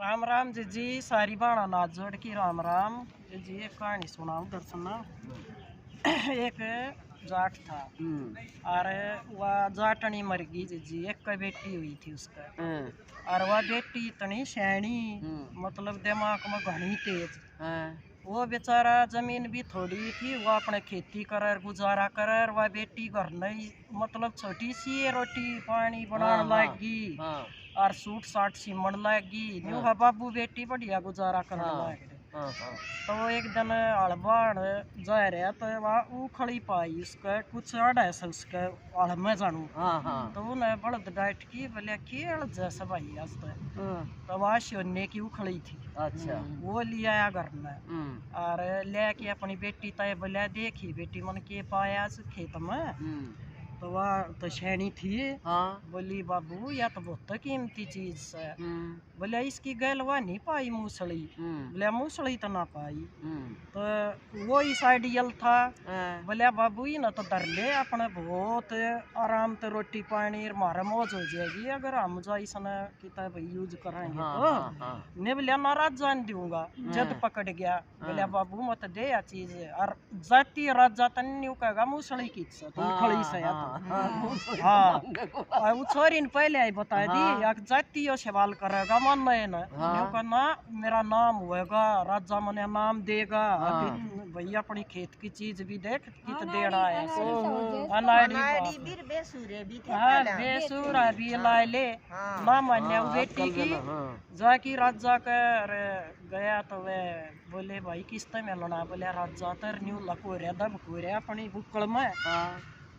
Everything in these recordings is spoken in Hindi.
राम राम जी जी सारी बाणा नाथ जोड़ की राम राम जी। एक कहानी सुनाऊं दर्शन। एक जाट था और वह जाटनी मर गई जी। एक बेटी हुई थी उसका और वह बेटी इतनी शैणी मतलब दिमाग में घनी तेज। वो बेचारा जमीन भी थोड़ी थी, वो अपने खेती कर गुजारा कर। वह बेटी घर नहीं मतलब छोटी सी रोटी पानी बनाने लगी और सूट साट सिमण लगी। न्यू है बाबू बेटी बढ़िया गुजारा करने लग रहे। तो वो एक दिन हड़बाड़ जा रहा तो वह उखड़ी पाई उसका कुछ अड़ा से उसके हड़ में जानू। तो उन्हें बड़द डांट की बोले खेल जैसे भाई आज तो वह सोने की उखड़ी थी। अच्छा वो ले आया घर में और लेके अपनी बेटी तय बोले देखी बेटी मन के पाया खेत में। तो वह तो शैनी थी। बोली बाबू या तो बहुत कीमती चीज है। बोले इसकी गैलवा नहीं पाई मूसड़ी। बोले मूसड़ी तो ना पाई। तो वो इस आइडियल था। बोले बाबू ही ना तो डर ले अपने बहुत आराम से रोटी पानी मारे मौज हो जाएगी अगर हम जो इसने किताब यूज कराएंगे तो ने बोले नाराज जान दूंगा। जद पकड़ गया बोले बाबू मत दे या चीज और जाती राजा तन्यू कहेगा मूसड़ी की खड़ी से हाँ वो छोरी ने पहले ही बता दी जाती सवाल करेगा मन ना मेरा नाम होएगा राजा मने नाम देगा। भैया अपनी खेत की चीज भी देख कित दे रहा है बेसुरा भी लाए ले ना मान्या बेटी की जाकी राजा कर गया। तो वे बोले भाई किस्त में लड़ा बोले राजा तर न्यू लकोरिया दब कोरिया अपनी बुक्कड़ में।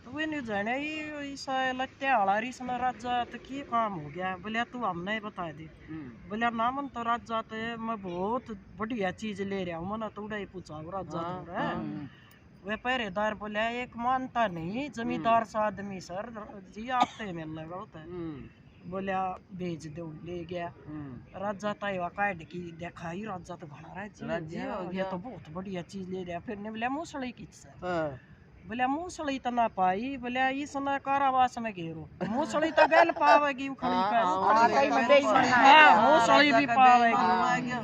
तो वे न्यू जाने ऐसा लगते हड़ारी सना राजा तो की काम हो गया। बोले तू हमने बता दे। बोले ना मन तो राजा तो मैं बहुत बढ़िया चीज ले रहा हूँ मना थोड़ा ही पूछा राजा वे पहरेदार बोले एक मानता नहीं जमींदार सा आदमी सर जी आपसे मिल लगा होता है। बोलिया भेज दो ले गया। राजा ताइवा काट की दिखाई राजा तो घना रहा ये तो बहुत बढ़िया चीज ले रहा। फिर ने बोले मूसड़ी किससे बोले मूसड़ी तो ना पाई। बोले इस ना कारावास में घेरो मूसड़ी तो गैल पावेगी उखड़ी मूसड़ी भी पावेगी।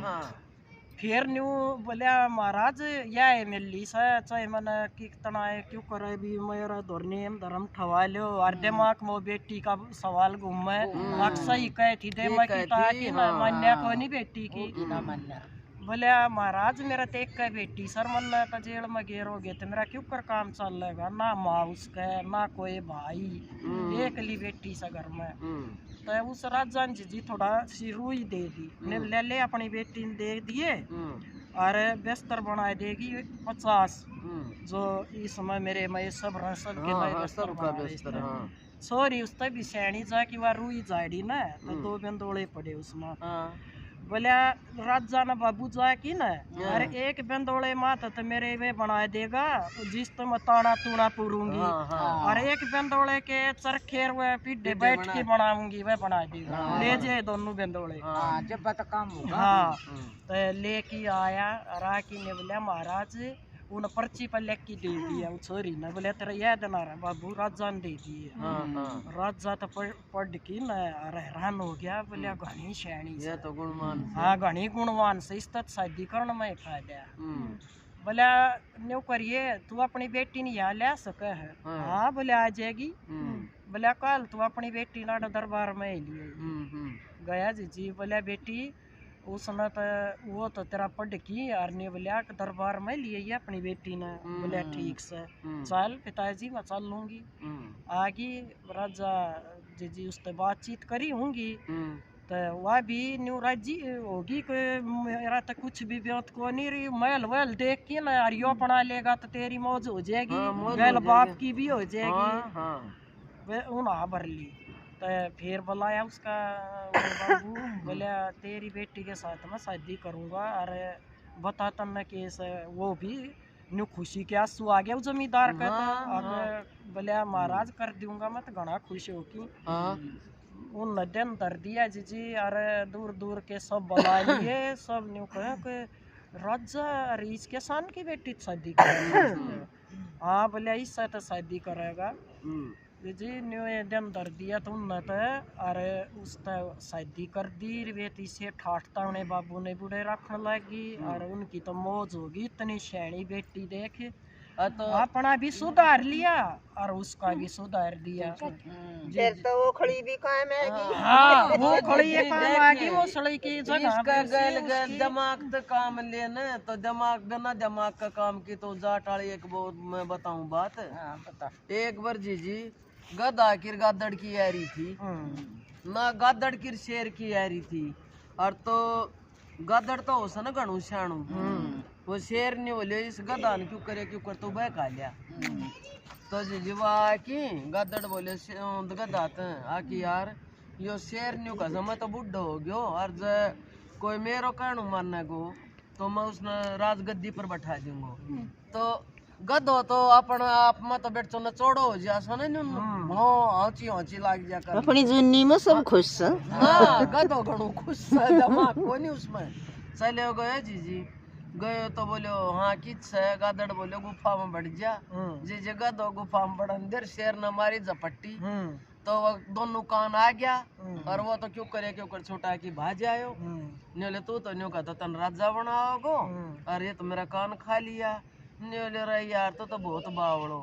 फिर न्यू बोलिया महाराज या मिली से चाहे मैंने कितना है क्यों करे भी मेरा धर्म धर्म ठवा लो और दिमाग में बेटी का सवाल घूमे सही कहे थी दे की मान्या को नहीं बेटी की ना मान्या। बोले महाराज मेरा तो एक बेटी सर मन का जेल में घेरोगे तो मेरा क्यों कर काम चलेगा ना माँ उसका ना कोई भाई एक ली बेटी सा घर में। तो उस राजा ने जी थोड़ा सी रुई दे दी ने ले अपनी बेटी ने दे दिए और बिस्तर बना देगी 50 जो इस समय मेरे में सब बिस्तर सॉरी उस भी सैनी जा की वह रुई जाड़ी ना तो 2 बेंदोले पड़े उसमें। बोले राजा ने बाबू जा की ना अरे एक बेंदोले माता तो मेरे वे बना देगा जिस तो मैं ताना तूना पूरूंगी और एक बेंदोले के चरखेर वे पीढ़े बैठ के बनाऊंगी वह बना देगा ले जे दोनों बेंदोले जब बात काम होगा। हाँ तो लेके आया राकी ने बोले महाराज उन पर्ची पर लिख के दे दिया वो छोरी ने। बोले तेरा याद ना रहा बाबू राजा ने दे दिए। राजा तो पढ़ की न हैरान हो गया। बोले घनी शैणी तो गुणवान हाँ घनी गुणवान से इस तक शादी करने में फायदा। बोले न्यू करिए तू अपनी बेटी ने यहाँ ले सके है। हाँ बोले आ जाएगी। बोले कल तू अपनी बेटी ना दरबार में लिए गया जी। बोले बेटी उसने तो वो तो तेरा पढ़ की और ने बोलिया दरबार में लिए अपनी बेटी ने। बोले ठीक से चल पिताजी मैं चल लूंगी। आगे राजा जी उससे बातचीत करी होंगी तो वह भी न्यू राजी होगी कि मेरा तो कुछ भी बात को नहीं रही महल वहल देख के ना यार यो पढ़ा लेगा तो तेरी मौज हो जाएगी गैल बाप की भी हो जाएगी। वे उन्हें भर ली तो फिर बुलाया उसका बाबू। बोले तेरी बेटी के साथ मैं शादी करूँगा और बता तन्ने केस वो भी न्यू खुशी के आंसू आ गया जमींदार का। तो बोले महाराज कर दूंगा मैं तो घना खुश हो की उन दिन धर दिया जी और दूर दूर के सब बुला लिए सब न्यू कहे कि राजा रीच के सान की बेटी शादी करेगा। हाँ बोले इससे तो शादी करेगा। जी न्यू एकदम दर दिया तुमने तो अरे उसका शादी कर दी वे तीसे ठाठता उन्हें बाबू ने बुढ़े रखने लगी और उनकी तो मौज होगी इतनी शैणी बेटी देख तो अपना भी सुधार लिया और उसका भी सुधार दिया। फिर तो वो खड़ी भी काम है हाँ वो खड़ी है काम आगे वो सड़ी की जगह इसका गल दिमाग तो काम लेना तो दिमाग बिना दिमाग का काम की तो जाट वाली एक बहुत मैं बताऊं बात। बता एक बार जी गधा की गादड़ की यारी थी ना गादड़ की शेर की यारी थी और तो गादड़ तो हो ना गणु शाणु वो शेर ने बोले इस गधा ने क्यों कर तो बहका लिया तो जी वाह की गादड़ बोले गधा आकी यार यो शेर न्यू का समय तो बुढ़ो हो गयो और कोई मेरो कहणु मानने को तो मैं उसने राजगद्दी पर बैठा दूंगा तो गधो तो अपन आप में तो बैठ न चौड़ो हो जा सो न्यू हाँची हाँची लाग जा कर अपनी जुन्नी में सब खुश है। हाँ गधो घणो खुश है दिमाग को नहीं उसमें चले गए जी गए तो बोलो हाँ किच है गादड़ बोलो गुफा में बैठ जा जी जगह दो गुफा में बड़ अंदर शेर न मारी झपट्टी तो वो दोनों कान आ गया और वो तो क्यों कर छोटा की भाज आयो न्योले तू तो न्यू का तो तन राजा बनाओगो और ये तो मेरा कान खा लिया न्योले रही यार तो बहुत बावड़ो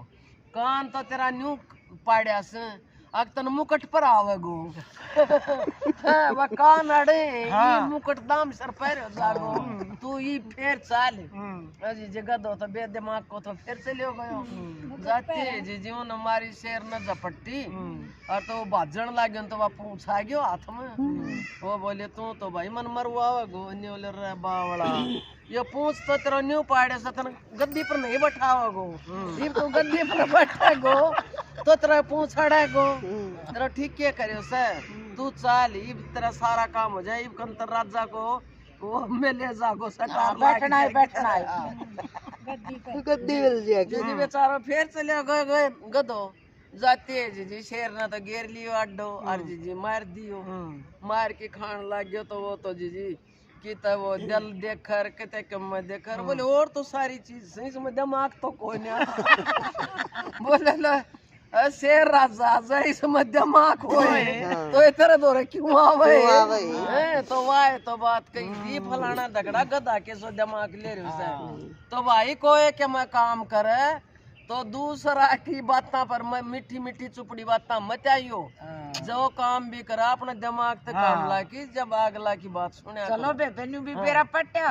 कान तो तेरा न्यू पाड़िया से अग तन मुकट पर आवेगो वह कान अड़े ये मुकट दाम सर पैर जागो तू ये फिर चाल अजी जगह दो तो बेदिमाग को तो फिर से लियो गयो जाते जी जीवन हमारी शेर न झपट्टी और तो बाजन लाग्यो तो वह पूछा गयो हाथ में वो बोले तू तो भाई मन मरवा गो न्योले रे बावड़ा ये पूछ तो तेरा न्यू पाड़े से तन गद्दी पर नहीं बैठावा गो ये तो गद्दी पर बैठा गो तो तेरा पूछ अड़ा गो तेरा ठीक क्या करियो सर तू चाल इब तेरा सारा काम हो जाए इब कंतर राजा को वो में ले जागो सरकार बैठना है गद्दी मिल जाएगी जी बेचारा फिर चले गए गधो जाते है जी शेर ना तो घेर लियो अड्डो और जी मार दियो मार के खान लग गयो तो वो तो जी कि वो जल देखकर कहते कम देखकर बोले और तो सारी चीज इसमें दिमाग तो कोई नहीं बोले ला शेर राजा इसमें दिमाग होए तो इधर दौरे क्यों आवे तो वाह तो बात कही थी फलाना झगड़ा गधा के सो दिमाग ले रहे से तो भाई कोई के मैं काम करे तो दूसरा की बातों पर मीठी मीठी चुपड़ी बातें मत आइयो जो काम भी करा अपने दिमाग तक काम ला की जब अगला की बात सुने चलो बेबे न्यू भी मेरा पट्या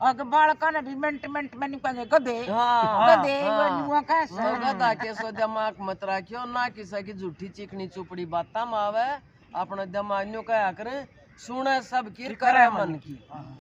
अग बालका ने भी मिनट में निकले गधे गधे न्यू कैसे गधा के सो दिमाग मत रखियो ना किसी की झूठी चिकनी चुपड़ी बातें में आवे अपने दिमाग न्यू क्या करे सुने सब की करे मन की।